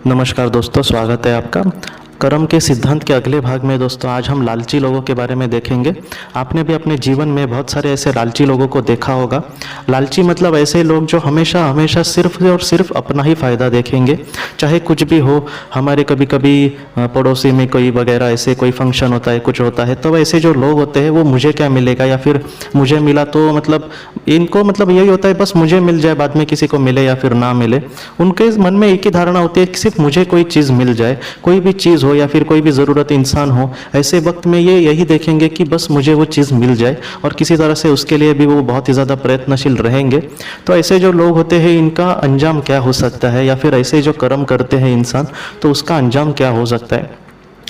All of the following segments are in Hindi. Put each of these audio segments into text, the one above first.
नमस्कार दोस्तों, स्वागत है आपका। कर्म के सिद्धांत के अगले भाग में दोस्तों आज हम लालची लोगों के बारे में देखेंगे। आपने भी अपने जीवन में बहुत सारे ऐसे लालची लोगों को देखा होगा। लालची मतलब ऐसे लोग जो हमेशा हमेशा सिर्फ और सिर्फ अपना ही फ़ायदा देखेंगे, चाहे कुछ भी हो। हमारे कभी कभी पड़ोसी में कोई वगैरह ऐसे कोई फंक्शन होता है, कुछ होता है, तो ऐसे जो लोग होते हैं वो मुझे क्या मिलेगा या फिर मुझे मिला तो मतलब इनको मतलब यही होता है बस मुझे मिल जाए, बाद में किसी को मिले या फिर ना मिले। उनके मन में एक ही धारणा होती है कि सिर्फ मुझे कोई चीज़ मिल जाए, कोई भी चीज़ हो या फिर कोई भी ज़रूरत इंसान हो, ऐसे वक्त में ये यही देखेंगे कि बस मुझे वो चीज़ मिल जाए और किसी तरह से उसके लिए भी वो बहुत ही ज़्यादा प्रयत्नशील रहेंगे। तो ऐसे जो लोग होते हैं इनका अंजाम क्या हो सकता है, या फिर ऐसे जो कर्म करते हैं इंसान तो उसका अंजाम क्या हो सकता है।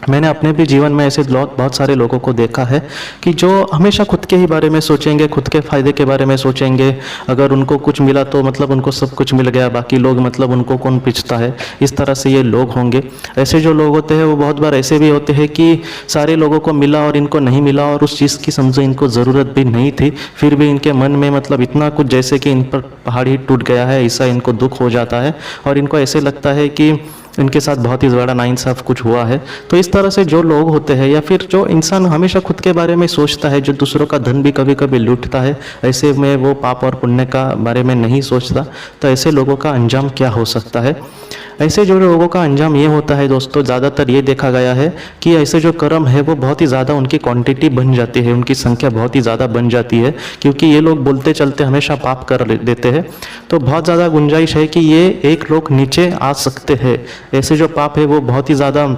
मैंने अपने भी जीवन में ऐसे बहुत सारे लोगों को देखा है कि जो हमेशा खुद के ही बारे में सोचेंगे, खुद के फ़ायदे के बारे में सोचेंगे। अगर उनको कुछ मिला तो मतलब उनको सब कुछ मिल गया, बाकी लोग मतलब उनको कौन पूछता है, इस तरह से ये लोग होंगे। ऐसे जो लोग होते हैं वो बहुत बार ऐसे भी होते हैं कि सारे लोगों को मिला और इनको नहीं मिला और उस चीज़ की समझो इनको ज़रूरत भी नहीं थी, फिर भी इनके मन में मतलब इतना कुछ जैसे कि इन पर पहाड़ ही टूट गया है, ऐसा इनको दुख हो जाता है और इनको ऐसे लगता है कि इनके साथ बहुत ही बड़ा नाइंसाफ़ कुछ हुआ है। तो इस तरह से जो लोग होते हैं या फिर जो इंसान हमेशा खुद के बारे में सोचता है, जो दूसरों का धन भी कभी कभी लूटता है, ऐसे में वो पाप और पुण्य का बारे में नहीं सोचता, तो ऐसे लोगों का अंजाम क्या हो सकता है। ऐसे जो लोगों का अंजाम ये होता है दोस्तों, ज़्यादातर ये देखा गया है कि ऐसे जो कर्म है वो बहुत ही ज़्यादा उनकी क्वांटिटी बन जाती है, उनकी संख्या बहुत ही ज़्यादा बन जाती है, क्योंकि ये लोग बोलते चलते हमेशा पाप कर देते हैं। तो बहुत ज़्यादा गुंजाइश है कि ये एक लोग नीचे आ सकते हैं। ऐसे जो पाप है वो बहुत ही ज़्यादा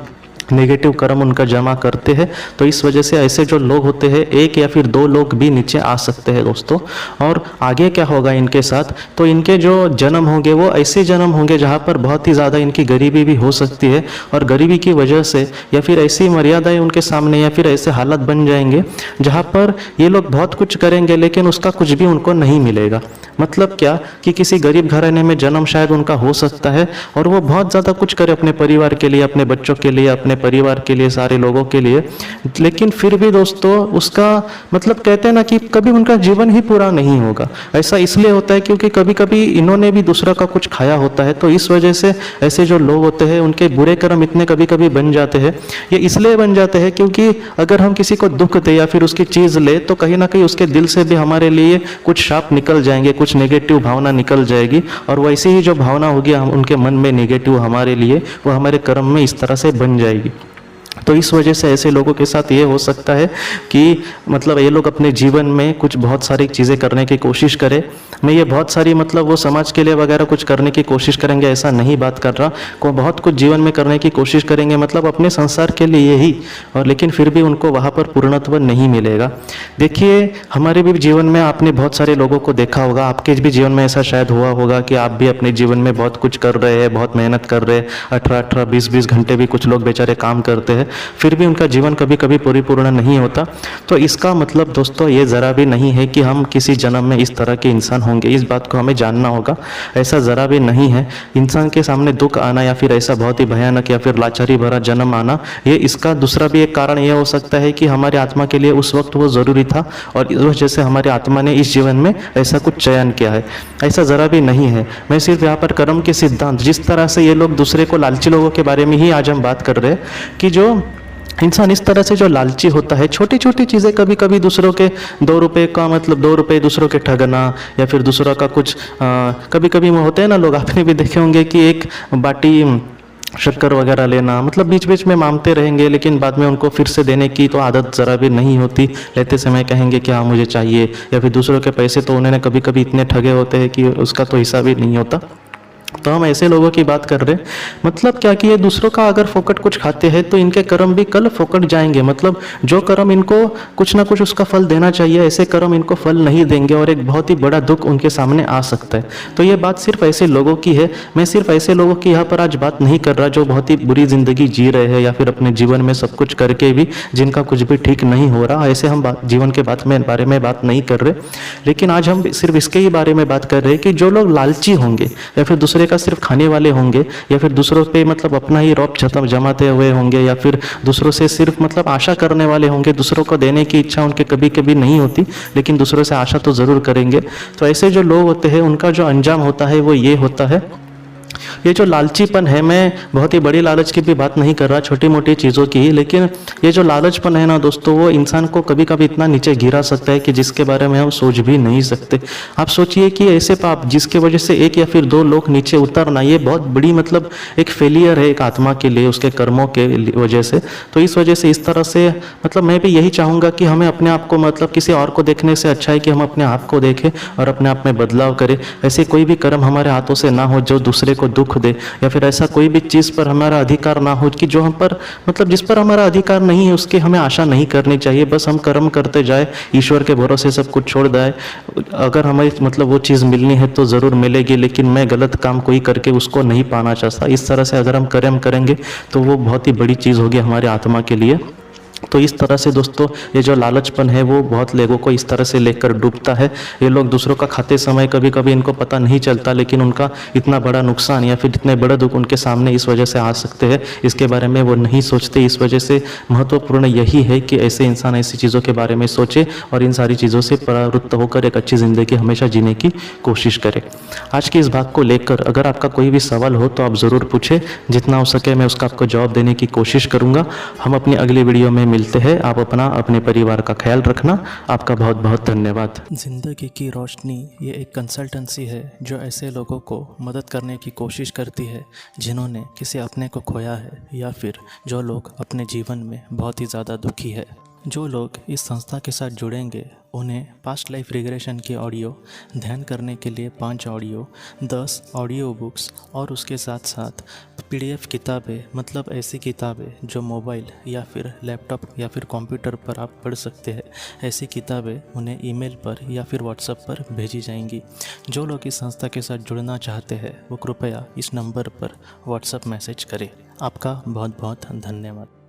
नेगेटिव कर्म उनका जमा करते हैं। तो इस वजह से ऐसे जो लोग होते हैं एक या फिर दो लोग भी नीचे आ सकते हैं दोस्तों। और आगे क्या होगा इनके साथ, तो इनके जो जन्म होंगे वो ऐसे जन्म होंगे जहाँ पर बहुत ही ज़्यादा इनकी गरीबी भी हो सकती है, और गरीबी की वजह से या फिर ऐसी मर्यादाएं उनके सामने या फिर ऐसे हालत बन जाएंगे जहाँ पर ये लोग बहुत कुछ करेंगे लेकिन उसका कुछ भी उनको नहीं मिलेगा। मतलब क्या कि किसी गरीब घराने में जन्म शायद उनका हो सकता है और वो बहुत ज़्यादा कुछ करे अपने परिवार के लिए, अपने बच्चों के लिए, अपने परिवार के लिए, सारे लोगों के लिए, लेकिन फिर भी दोस्तों उसका मतलब कहते हैं ना कि कभी उनका जीवन ही पूरा नहीं होगा। ऐसा इसलिए होता है क्योंकि कभी कभी इन्होंने भी दूसरा का कुछ खाया होता है। तो इस वजह से ऐसे जो लोग होते हैं उनके बुरे कर्म इतने कभी कभी बन जाते हैं। ये इसलिए बन जाते हैं क्योंकि अगर हम किसी को दुख दे या फिर उसकी चीज़ ले तो कहीं ना कहीं उसके दिल से भी हमारे लिए कुछ शाप निकल जाएंगे, कुछ नेगेटिव भावना निकल जाएगी, और वैसी ही जो भावना होगी हम उनके मन में नेगेटिव हमारे लिए, वो हमारे कर्म में इस तरह से बन जाएगी। तो इस वजह से ऐसे लोगों के साथ ये हो सकता है कि मतलब ये लोग अपने जीवन में कुछ बहुत सारी चीज़ें करने की कोशिश करें। मैं ये बहुत सारी मतलब वो समाज के लिए वगैरह कुछ करने की कोशिश करेंगे ऐसा नहीं बात कर रहा, को बहुत कुछ जीवन में करने की कोशिश करेंगे मतलब अपने संसार के लिए ही, और लेकिन फिर भी उनको वहाँ पर पूर्णत्व नहीं मिलेगा। देखिए हमारे भी जीवन में आपने बहुत सारे लोगों को देखा होगा, आपके भी जीवन में ऐसा शायद हुआ होगा कि आप भी अपने जीवन में बहुत कुछ कर रहे हैं, बहुत मेहनत कर रहे हैं, 18-18, 20-20 घंटे भी कुछ लोग बेचारे काम करते हैं, फिर भी उनका जीवन कभी कभी परिपूर्ण नहीं होता। तो इसका मतलब दोस्तों ये ज़रा भी नहीं है कि हम किसी जन्म में इस तरह के इंसान होंगे, इस बात को हमें जानना होगा। ऐसा ज़रा भी नहीं है। इंसान के सामने दुख आना या फिर ऐसा बहुत ही भयानक या फिर लाचारी भरा जन्म आना, ये इसका दूसरा भी एक कारण ये हो सकता है कि हमारे आत्मा के लिए उस वक्त वो ज़रूरी था और इस वजह से हमारे आत्मा ने इस जीवन में ऐसा कुछ चयन किया है। ऐसा ज़रा भी नहीं है। मैं सिर्फ यहाँ पर कर्म के सिद्धांत, जिस तरह से ये लोग दूसरे को, लालची लोगों के बारे में ही आज हम बात कर रहे हैं कि जो इंसान इस तरह से जो लालची होता है, छोटी छोटी चीज़ें कभी कभी दूसरों के 2 रुपये का मतलब 2 रुपये दूसरों के ठगना या फिर दूसरों का कुछ कभी कभी होते हैं ना लोग, आपने भी देखे होंगे कि एक बाटी शक्कर वगैरह लेना, मतलब बीच बीच में मांगते रहेंगे लेकिन बाद में उनको फिर से देने की तो आदत ज़रा भी नहीं होती। लेते समय कहेंगे कि हाँ मुझे चाहिए, या फिर दूसरों के पैसे तो उन्होंने कभी कभी इतने ठगे होते हैं कि उसका तो हिसाब ही नहीं होता। तो हम ऐसे लोगों की बात कर रहे हैं। मतलब क्या कि ये दूसरों का अगर फोकट कुछ खाते हैं तो इनके कर्म भी कल फोकट जाएंगे। मतलब जो कर्म इनको कुछ ना कुछ उसका फल देना चाहिए, ऐसे कर्म इनको फल नहीं देंगे और एक बहुत ही बड़ा दुख उनके सामने आ सकता है। तो ये बात सिर्फ ऐसे लोगों की है। मैं सिर्फ ऐसे लोगों की यहाँ पर आज बात नहीं कर रहा जो बहुत ही बुरी जिंदगी जी रहे हैं या फिर अपने जीवन में सब कुछ करके भी जिनका कुछ भी ठीक नहीं हो रहा, ऐसे हम जीवन के बारे में बात नहीं कर रहे। लेकिन आज हम सिर्फ इसके ही बारे में बात कर रहे हैं कि जो लोग लालची होंगे या फिर दूसरे का सिर्फ खाने वाले होंगे या फिर दूसरों पे मतलब अपना ही रौब जमाते हुए होंगे या फिर दूसरों से सिर्फ मतलब आशा करने वाले होंगे, दूसरों को देने की इच्छा उनके कभी कभी नहीं होती लेकिन दूसरों से आशा तो ज़रूर करेंगे। तो ऐसे जो लोग होते हैं उनका जो अंजाम होता है वो ये होता है ये जो लालचीपन है, मैं बहुत ही बड़ी लालच की भी बात नहीं कर रहा, छोटी मोटी चीज़ों की, लेकिन ये जो लालचपन है ना दोस्तों, वो इंसान को कभी कभी इतना नीचे गिरा सकता है कि जिसके बारे में हम सोच भी नहीं सकते। आप सोचिए कि ऐसे पाप जिसके वजह से एक या फिर दो लोग नीचे उतरना, ये बहुत बड़ी मतलब एक फेलियर है एक आत्मा के लिए, उसके कर्मों के वजह से। तो इस वजह से इस तरह से मतलब मैं भी यही चाहूँगा कि हमें अपने आप को मतलब किसी और को देखने से अच्छा है कि हम अपने आप को देखें और अपने आप में बदलाव करें। ऐसे कोई भी कर्म हमारे हाथों से ना हो जो दूसरे को दुख दे, या फिर ऐसा कोई भी चीज़ पर हमारा अधिकार ना हो कि जो हम पर मतलब जिस पर हमारा अधिकार नहीं है, उसकी हमें आशा नहीं करनी चाहिए। बस हम कर्म करते जाए, ईश्वर के भरोसे सब कुछ छोड़ जाए। अगर हमें मतलब वो चीज़ मिलनी है तो ज़रूर मिलेगी, लेकिन मैं गलत काम कोई करके उसको नहीं पाना चाहता। इस तरह से अगर हम कर्म करेंगे तो वो बहुत ही बड़ी चीज़ होगी हमारे आत्मा के लिए। तो इस तरह से दोस्तों ये जो लालचपन है वो बहुत लोगों को इस तरह से लेकर डूबता है। ये लोग दूसरों का खाते समय कभी कभी इनको पता नहीं चलता, लेकिन उनका इतना बड़ा नुकसान या फिर इतने बड़ा दुख उनके सामने इस वजह से आ सकते हैं, इसके बारे में वो नहीं सोचते। इस वजह से महत्वपूर्ण यही है कि ऐसे इंसान ऐसी चीज़ों के बारे में सोचे और इन सारी चीज़ों से प्रवृत्त होकर एक अच्छी ज़िंदगी हमेशा जीने की कोशिश करे। आज के इस भाग को लेकर अगर आपका कोई भी सवाल हो तो आप ज़रूर पूछें, जितना हो सके मैं उसका आपको जवाब देने की कोशिश करूँगा। हम अपनी अगली वीडियो में मिलते हैं। आप अपना अपने परिवार का ख्याल रखना। आपका बहुत बहुत धन्यवाद। ज़िंदगी की रोशनी ये एक कंसल्टेंसी है जो ऐसे लोगों को मदद करने की कोशिश करती है जिन्होंने किसी अपने को खोया है, या फिर जो लोग अपने जीवन में बहुत ही ज़्यादा दुखी है। जो लोग इस संस्था के साथ जुड़ेंगे उन्हें पास्ट लाइफ रिग्रेशन की ऑडियो, ध्यान करने के लिए 5 ऑडियो, 10 ऑडियो बुक्स और उसके साथ साथ PDF किताबें, मतलब ऐसी किताबें जो मोबाइल या फिर लैपटॉप या फिर कंप्यूटर पर आप पढ़ सकते हैं, ऐसी किताबें उन्हें ईमेल पर या फिर व्हाट्सएप पर भेजी जाएंगी। जो लोग इस संस्था के साथ जुड़ना चाहते हैं वो कृपया इस नंबर पर व्हाट्सएप मैसेज करें। आपका बहुत बहुत धन्यवाद।